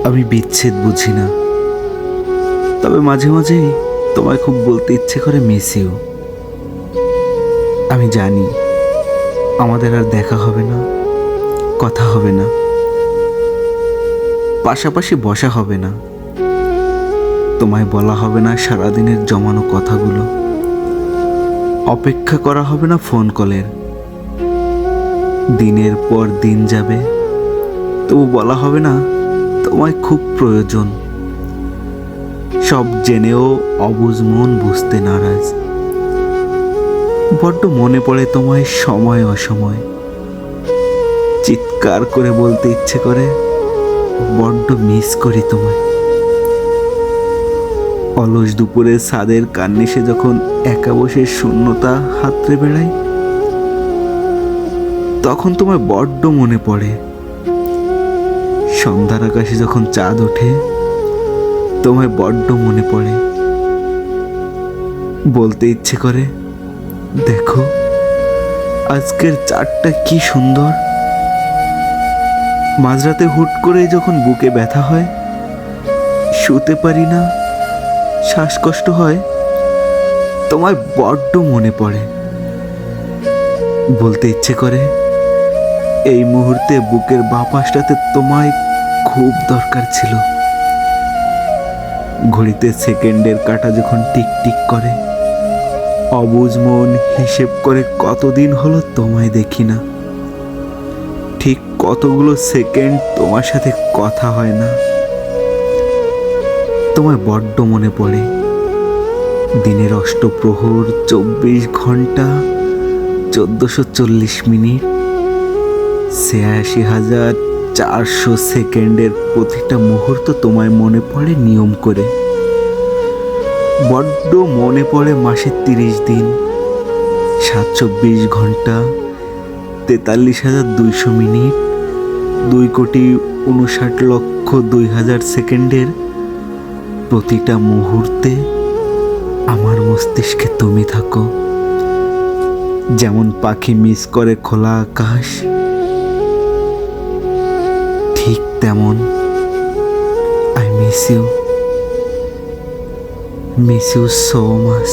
আমি বিচ্ছেদ বুঝি না, তবে মাঝে মাঝেই তোমায় খুব বলতে ইচ্ছে করে মিস ইউ। আমি জানি আমাদের আর দেখা হবে না, কথা হবে না, পাশাপাশি বসা হবে না, তোমায় বলা হবে না সারাদিনের জমানো কথাগুলো, অপেক্ষা করা হবে না ফোন কলের। দিনের পর দিন যাবে, তবু বলা হবে না তোমায় খুব প্রয়োজন। সব জেনেও অবুঝ মন বুঝতে নারাজ। বড্ড মনে পড়ে তোমায় সময় অসময়, চিৎকার করে বলতে ইচ্ছে করে বড্ড মিস করি তোমায়। অলস দুপুরে ছাদের কার্নিশে যখন একা বসে শূন্যতা হাতড়ে বেড়াই, তখন তোমায় বড্ড মনে পড়ে। সন্ধ্যার আকাশে যখন চাঁদ ওঠে, তোমায় বড্ড মনে পড়ে। বলতে ইচ্ছে করে, দেখো আজকের চাঁদটা কি সুন্দর। মাঝরাতে হুট করে যখন বুকে ব্যথা হয়, শুতে পারি না, শ্বাসকষ্ট হয়, তোমায় বড্ড মনে পড়ে। বলতে ইচ্ছে করে, এই মুহূর্তে বুকের বাঁ পাশটাতে তোমায় খুব দরকার ছিল। ঘড়িতে সেকেন্ডের কাঁটা যখন টিক টিক করে, অবুঝ মন হিসেব করে কতদিন হলো তোমায় দেখি না। ঠিক কতগুলো সেকেন্ড তোমার সাথে কথা হয় না। তোমায় বড্ড মনে পড়ে। দিনের অষ্টপ্রহর 24 ঘন্টা 1440 মিনিট ৮৬,৪০০ সেকেন্ডের প্রতিটা মুহূর্ত তোমায় মনে পড়ে নিয়ম করে। বড্ড মনে পড়ে মাসের 30 দিন 724 ঘন্টা ৪৩,২০০ মিনিট ২,৫৯,২০০,০০০ সেকেন্ডের প্রতিটা মুহূর্তে আমার মস্তিষ্কে তুমি থাকো। যেমন পাখি মিস করে খোলা আকাশ, ঠিক তেমন I miss you, miss you so much.